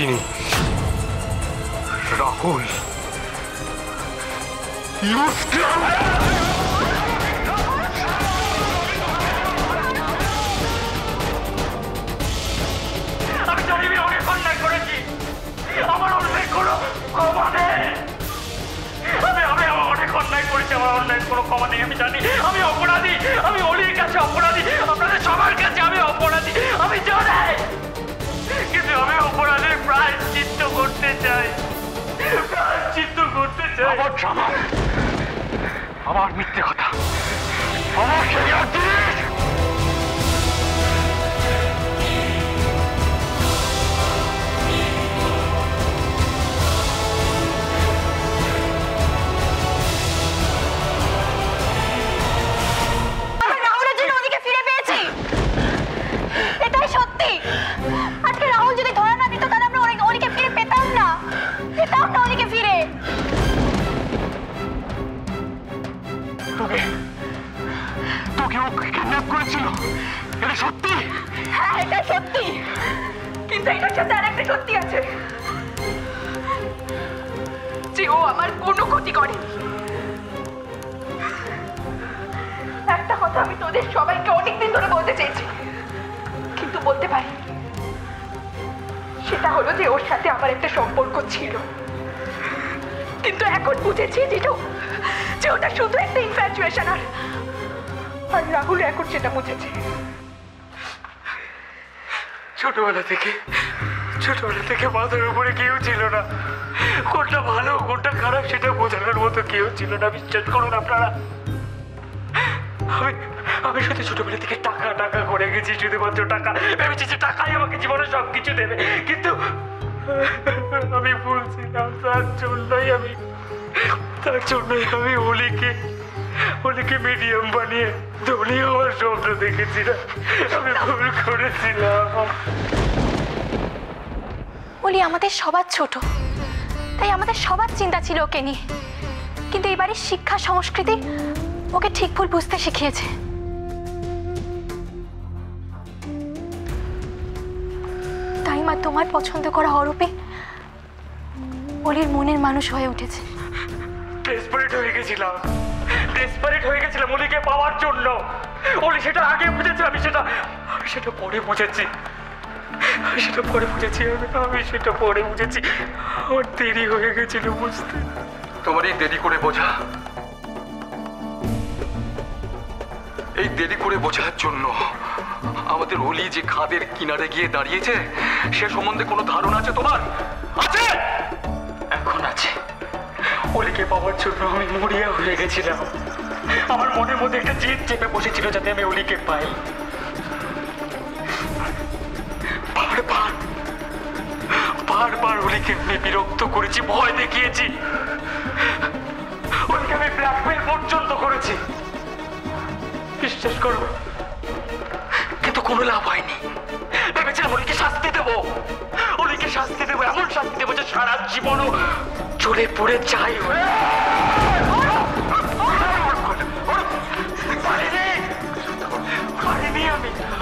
চিনি, রাহুল। আমি জানি আমি অনেক অন্যায় করেছি, আমার অন্যায় কোনো ক্ষমা নেই। আমি অনেক অন্যায় করেছি, আমার অন্যায় কোনো ক্ষমা নেই। আমি জানি আমি অপরাধী, আমি অলির কাছে অপরাধী, আপনাদের সবার কাছে আমি অপরাধী, আমি জানি। কিন্তু আমি অপরাধের প্রায়শ্চিত্ত করতে চাই, প্রায়শ্চিত্ত করতে চাই। আমার মিথ্যে কথা, আমার শরীর জিনিস। রাহুলের জন্য ওদিকে ফিরে পেয়েছি, এটাই সত্যি। আজকে রাহুল যদি ধরা না দিত তাহলে আমরা ওদিকে ফিরে পেতাম না ওদিকে ফিরে। তোকে ও কিডন্যাপ করেছিল, এটা সত্যি? হ্যাঁ, এটা সত্যি, কিন্তু এটার সাথে আর একটা সত্যি আছে, যে ও আমার কোনো ক্ষতি করেনি। একটা কথা আমি তোদের সবাইকে অনেকদিন ধরে বলতে চেয়েছি, কিন্তু বলতে পারি। সেটা হলো যে ওর সাথে আমার একটা সম্পর্ক ছিল, কিন্তু এখন বুঝেছি যে ওটা শুধু একটা ইনফ্যাচুয়েশন। আর রাহুল এখন সেটা বুঝেছে। ছোটবেলা থেকে মাথার উপরে কেউ ছিল না, কোনটা ভালো কোনটা খারাপ সেটা বোঝানোর মতো কেউ ছিল না। বিশ্বাস করুন আপনারা, আমি শুধু ছোটবেলা থেকে টাকা টাকা করে গেছি, শুধুমাত্র টাকা। ভেবেছি যে টাকাই আমাকে জীবনে সবকিছু দেবে, কিন্তু আমি ভুলছিলাম। তার জন্যই আমি অলিকে মিডিয়াম বানিয়ে ধনী হওয়ার স্বপ্ন দেখেছিলাম। আমি ভুল করেছিলাম। অলি আমাদের সবার ছোট, তাই আমাদের সবার চিন্তা ছিল ওকে নিয়ে, কিন্তু এবারে শিক্ষা সংস্কৃতি ওকে ঠিক ভুল বুঝতে শিখিয়েছে। তাই মা তোমার পছন্দ করা অরূপে অলির মনের মানুষ হয়ে উঠেছে। ডেসপারেট হয়ে গেছিলাম অলিকে পাওয়ার জন্য। অলি সেটা আগে বুঝেছে, আমি সেটা পরে বুঝেছি। আমার দেরি হয়ে গেছিল বুঝতে। তোমার এই দেরি করে বোঝা, এই দেরি করে বোঝার জন্য আমাদের অলি যে খাদের কিনারে গিয়ে দাঁড়িয়েছে সে সম্বন্ধে কোনো ধারণা আছে তোমার? আছে? এখন আছে। অলিকে পাওয়ার জন্য আমি মরিয়া হয়ে গেছিলাম। আমার মনের মধ্যে একটা জেদ চেপে বসেছিল যাতে আমি অলিকে পাই। বারবার অলিকে আমি বিরক্ত করেছি, ভয় দেখিয়েছি, অলিকে আমি ব্ল্যাকমেল পর্যন্ত করেছি। বিশ্বাস করো, কিন্তু কোনো লাভ হয়নি। ভেবেছিলাম অলিকে শাস্তি দেবো, এমন শাস্তি দেবো যে সারা জীবনও চলে পড়ে যাই।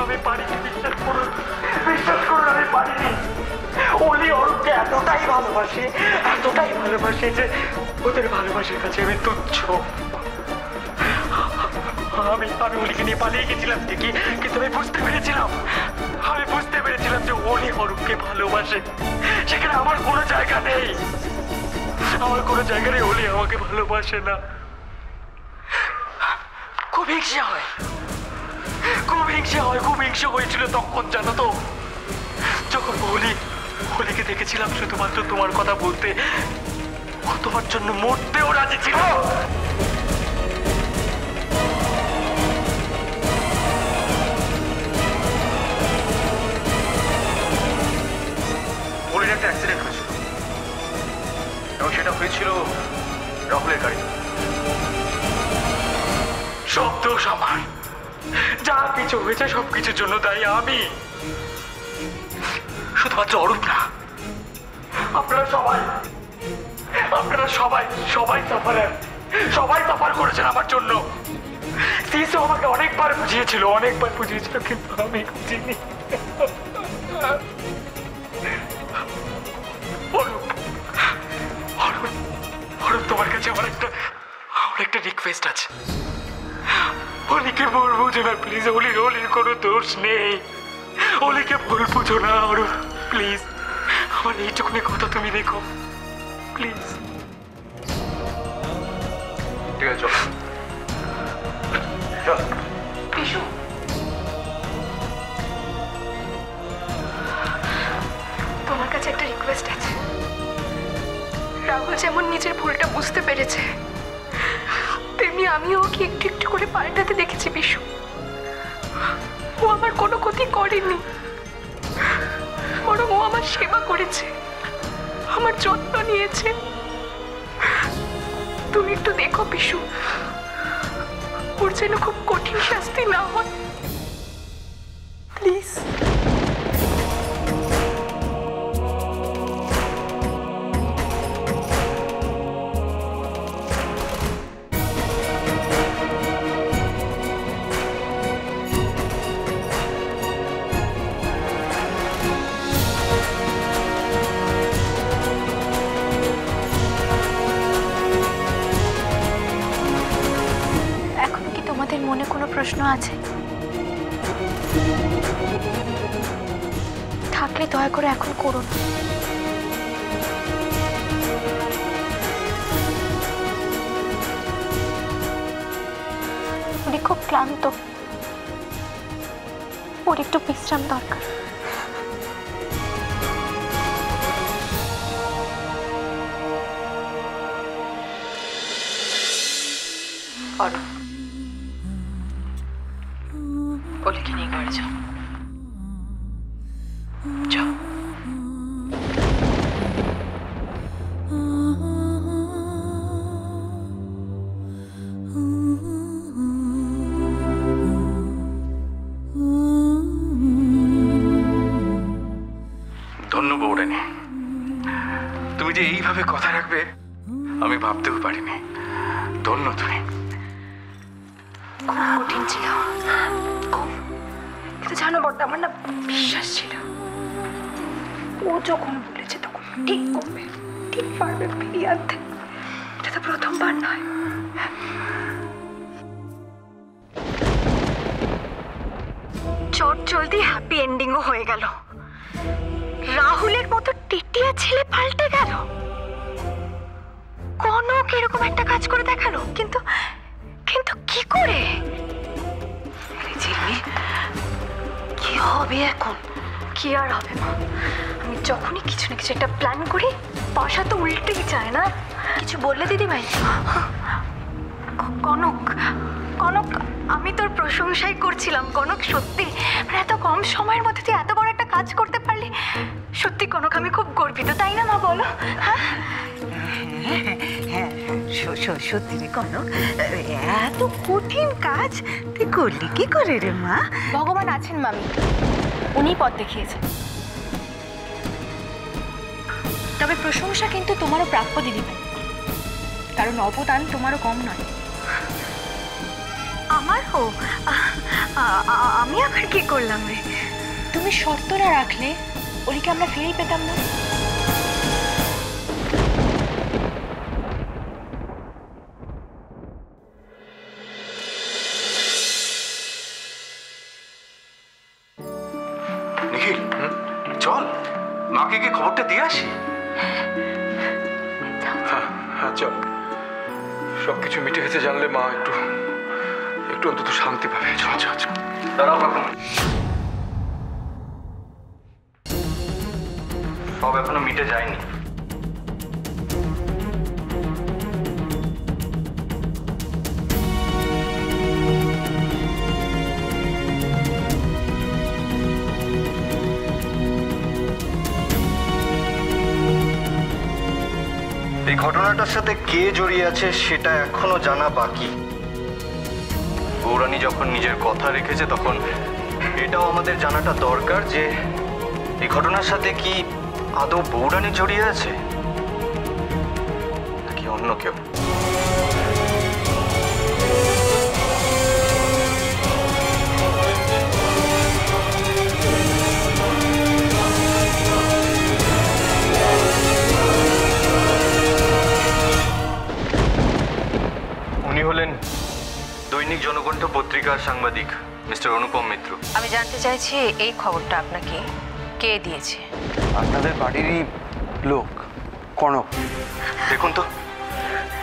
আমি পারিনি, বিশ্বাস করুন আমি পারিনি। অলি অরূপকে এতটাই ভালোবাসে যে ওদের ভালোবাসার কাছে আমি তুচ্ছ। আমি অলিকে নিয়ে পালিয়ে গেছিলাম ঠিকই, কিন্তু আমি বুঝতে পেরেছিলাম যে অলি অরূপকে ভালোবাসে। সেখানে আমার কোনো জায়গা নেই, অলি আমাকে ভালোবাসে না। খুব হিংসা হয়েছিল তখন, জানো তো, যখন অলিকে দেখেছিলাম শুধুমাত্র তোমার কথা বলতে। ও তোমার জন্য মরতেও রাজি ছিল। অলির একটা অ্যাক্সিডেন্ট হয়েছিল এবং সেটা হয়েছিল রাহুলের গাড়ি। সব দোষ আমার, যা কিছু হয়েছে সবকিছুর জন্য দায়ী আমি। শুধুমাত্র অরূপ না, আপনারা সবাই সাফার করেছেন আমার জন্য। সিসো আমাকে অনেকবার বুঝিয়েছিল, কিন্তু আমি বুঝিনি। কাছে আমার একটা রিকোয়েস্ট আছে। অলিকে বলবো যে না প্লিজ, অলির কোনো দোষ নেই, অলিকে বলবো যে না আমার, প্লিজ আমার এইটুকুনি কথা তুমি দেখো প্লিজ। ঠিক আছে চল চল। বিশু, তোমার কাছে একটা রিকোয়েস্ট আছে। রাহুল যেমন নিজের ভুলটা বুঝতে পেরেছে, তেমনি আমিও ওকে একটু একটু করে পাল্টাতে দেখেছি বিশু। ও আমার কোনো ক্ষতি করেনি, বরং ও আমার সেবা করেছে, আমার যত্ন নিয়েছে। তুমি একটু দেখো বিশু, ওর যেন খুব কঠিন শাস্তি না হয়, প্লিজ। মনে কোনো প্রশ্ন আছে? থাকলে দয়া করে এখন করুন। উনি খুব ক্লান্ত, ওর একটু বিশ্রাম দরকার। অলিকে নিয়ে ঘরে যাও, যাও। ধন্যবাদ বৌরানী, তুমি যে এইভাবে কথা রাখবে আমি ভাবতেও পারিনি। ধন্য তুমি। খুব কঠিন ছিল, খুব। কিন্তু জানো বড়, আমার না বিশ্বাস ছিল ও যখন বলেছে তখন ঠিক করবে, ঠিক পারবে ফিরিয়ে আনতে। এটা তো প্রথমবার নয়। চট জলদি হ্যাপি এন্ডিংও হয়ে গেল। রাহুলের মতো টিটিয়া ছেলে পাল্টে গেল, কনক এরকম একটা কাজ করে দেখালো। কিন্তু কিন্তু কি করে? কি হবে এখন? কি আর হবে মা, আমি যখনই কিছু না কিছু একটা প্ল্যান করি বাসা তো উল্টেই যায় না। কিছু বললে দিদিভাই? কনক, কনক, আমি তোর প্রশংসাই করছিলাম কনক। সত্যি মানে এত কম সময়ের মধ্যে তুই এত বড় একটা কাজ করতে পারলি। সত্যি কনক, আমি খুব গর্বিত, তাই না মা বলো? হ্যাঁ হ্যাঁ, সত্যি রে কনক, এত কঠিন কাজ তুই করলি কি করে রে মা? ভগবান আছেন মামি, উনি পথ দেখিয়েছেন। তবে প্রশংসা কিন্তু তোমারও প্রাপ্য দিদিভাই, কারণ অবদান তোমারও কম নয়। আমারও? আমি আবার কি করলাম রে? তুমি শর্ত না রাখলে ওলিকে আমরা ফিরেই পেতাম না। নিখিল চল, মাকে গিয়ে খবরটা দিয়ে আসি। হ্যাঁ চল, সবকিছু মিটে গেছে জানলে মা একটু একটু অন্তত শান্তি পাবে। চল চল চল। দাঁড়াও কাকু, সব এখনো মিটে যায়নি। এই ঘটনাটার সাথে কে জড়িয়ে আছে সেটা এখনো জানা বাকি। গৌরানী যখন নিজের কথা রেখেছে তখন এটাও আমাদের জানাটা দরকার যে এই ঘটনার সাথে কি আদৌ গৌরানী জড়িয়ে আছে নাকি অন্য কেউ। কণ্ঠ পত্রিকার সাংবাদিক মিস্টার অনুপম মিত্র। আমি জানতে চাইছি এই খবরটা আপনাকে কে দিয়েছে? আপনাদের বাড়িরই লোক, কনক। দেখুন তো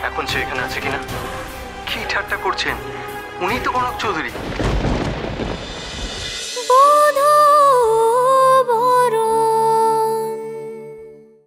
এখন সে এখানে আছে কিনা। কি ঠাট্টা করছেন? উনি তো কনক চৌধুরী।